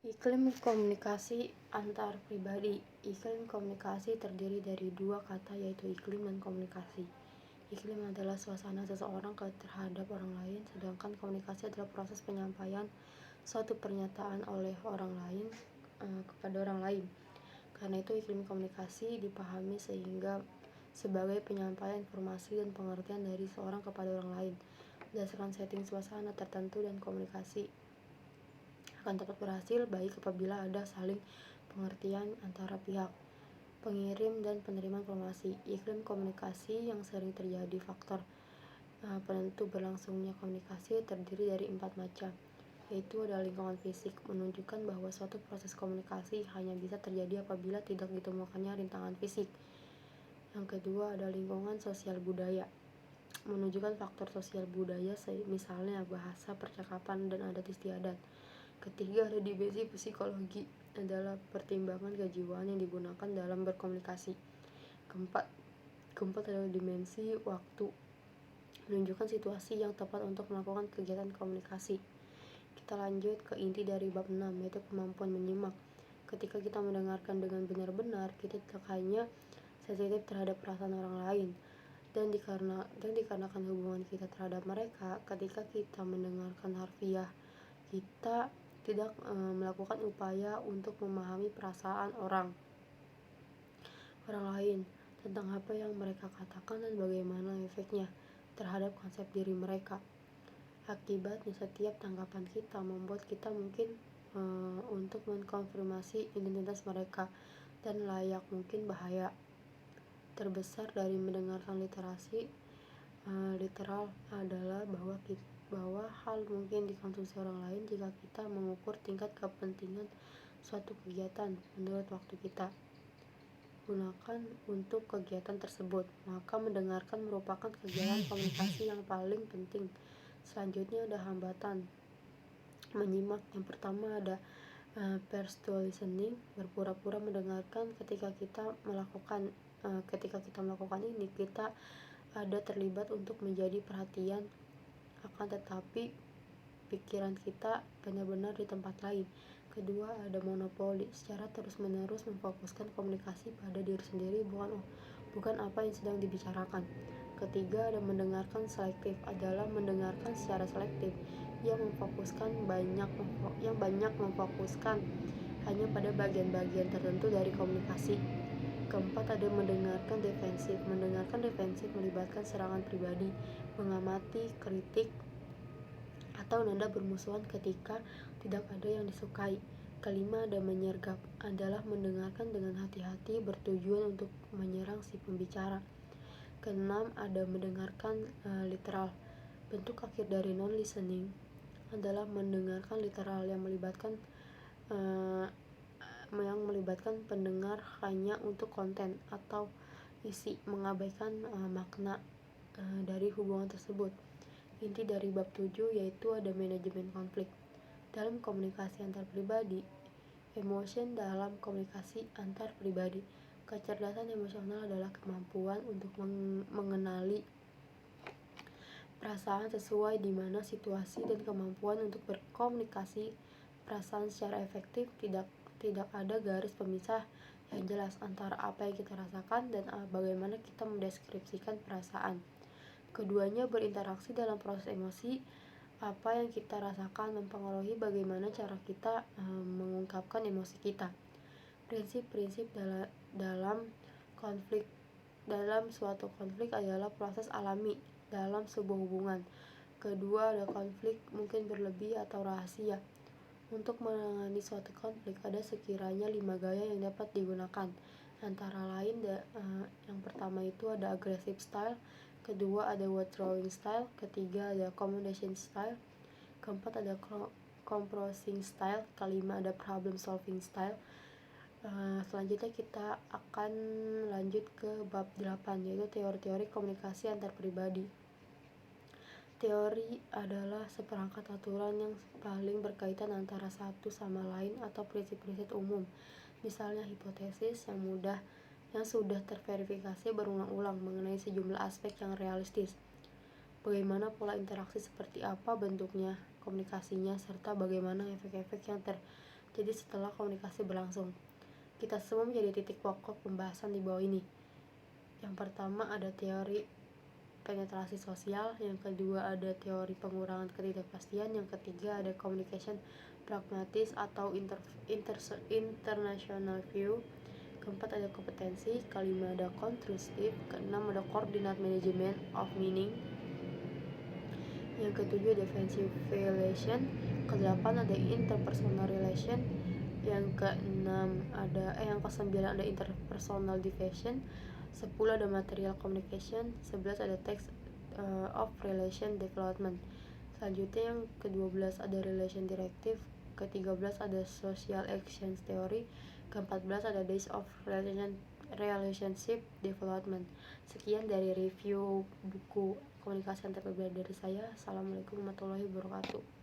Iklim komunikasi antar pribadi. Iklim komunikasi terdiri dari dua kata, yaitu iklim dan komunikasi. Iklim adalah suasana seseorang terhadap orang lain, sedangkan komunikasi adalah proses penyampaian suatu pernyataan oleh orang lain kepada orang lain. Karena itu iklim komunikasi dipahami sebagai penyampaian informasi dan pengertian dari seorang kepada orang lain berdasarkan setting suasana tertentu, dan komunikasi akan dapat berhasil baik apabila ada saling pengertian antara pihak pengirim dan penerima informasi. Iklim komunikasi yang sering terjadi faktor penentu berlangsungnya komunikasi terdiri dari 4 macam, yaitu ada lingkungan fisik, menunjukkan bahwa suatu proses komunikasi hanya bisa terjadi apabila tidak ditemukannya rintangan fisik. Yang kedua ada lingkungan sosial budaya, menunjukkan faktor sosial budaya, misalnya bahasa, percakapan, dan adat istiadat. Ketiga ada dimensi psikologi, adalah pertimbangan kejiwaan yang digunakan dalam berkomunikasi. Keempat adalah dimensi waktu, menunjukkan situasi yang tepat untuk melakukan kegiatan komunikasi. Kita lanjut ke inti dari bab 6, yaitu kemampuan menyimak. Ketika kita mendengarkan dengan benar-benar, kita tidak hanya sensitif terhadap perasaan orang lain, dan dikarenakan hubungan kita terhadap mereka, ketika kita mendengarkan harfiah, kita tidak melakukan upaya untuk memahami perasaan orang lain tentang apa yang mereka katakan dan bagaimana efeknya terhadap konsep diri mereka. Akibatnya setiap tanggapan kita membuat kita mungkin untuk mengkonfirmasi identitas mereka, dan layak mungkin bahaya. Terbesar dari mendengarkan literasi literal adalah bahwa hal mungkin dikonsumsi orang lain jika kita mengukur tingkat kepentingan suatu kegiatan menurut waktu kita gunakan untuk kegiatan tersebut, maka mendengarkan merupakan kegiatan komunikasi yang paling penting. Selanjutnya ada hambatan menyimak. Yang pertama ada perceptual listening, berpura-pura mendengarkan. Ketika kita melakukan ini, kita ada terlibat untuk menjadi perhatian, akan tetapi pikiran kita benar-benar di tempat lain. Kedua ada monopoli, secara terus-menerus memfokuskan komunikasi pada diri sendiri, bukan apa yang sedang dibicarakan. Ketiga ada mendengarkan selektif, adalah mendengarkan secara selektif yang banyak memfokuskan hanya pada bagian-bagian tertentu dari komunikasi. Keempat ada mendengarkan defensif. Mendengarkan defensif melibatkan serangan pribadi, mengamati, kritik, atau nada bermusuhan ketika tidak ada yang disukai. Kelima ada menyergap, adalah mendengarkan dengan hati-hati bertujuan untuk menyerang si pembicara. Keenam ada mendengarkan literal. Bentuk akhir dari non-listening adalah mendengarkan literal yang melibatkan pendengar hanya untuk konten atau isi, mengabaikan makna dari hubungan tersebut. Inti dari bab 7 yaitu ada manajemen konflik. Dalam komunikasi antar pribadi, emotion dalam komunikasi antar pribadi. Kecerdasan emosional adalah kemampuan untuk mengenali perasaan sesuai di mana situasi, dan kemampuan untuk berkomunikasi perasaan secara efektif. Tidak ada garis pemisah yang jelas antara apa yang kita rasakan dan bagaimana kita mendeskripsikan perasaan. Keduanya berinteraksi dalam proses emosi. Apa yang kita rasakan mempengaruhi bagaimana cara kita mengungkapkan emosi kita. Prinsip-prinsip dalam suatu konflik adalah proses alami dalam sebuah hubungan. Kedua ada konflik mungkin berlebih atau rahasia. Untuk menangani suatu konflik ada sekiranya 5 gaya yang dapat digunakan. Antara lain yang pertama itu ada aggressive style, kedua ada withdrawing style, ketiga ada accommodation style, keempat ada compromising style, kelima ada problem solving style. Selanjutnya kita akan lanjut ke bab 8, yaitu teori-teori komunikasi antar pribadi. Teori adalah seperangkat aturan yang paling berkaitan antara satu sama lain atau prinsip-prinsip umum. Misalnya hipotesis yang sudah terverifikasi berulang-ulang mengenai sejumlah aspek yang realistis. Bagaimana pola interaksi, seperti apa bentuknya komunikasinya, serta bagaimana efek-efek yang Jadi setelah komunikasi berlangsung, kita semua menjadi titik pokok pembahasan di bawah ini. Yang pertama ada teori penetrasi sosial, yang kedua ada teori pengurangan ketidakpastian, yang ketiga ada communication pragmatis atau international view, keempat ada kompetensi, kelima ada constructive, keenam ada coordinate management of meaning, yang ketujuh defensive relation, kedelapan ada interpersonal relation, yang kesembilan ada interpersonal division, 10 ada material communication, 11 ada text of relation development. Selanjutnya yang ke-12 ada relation directive, ke-13 ada social actions theory, ke-14 ada days of relationship development. Sekian dari review buku komunikasi antar pribadi dari saya. Assalamualaikum warahmatullahi wabarakatuh.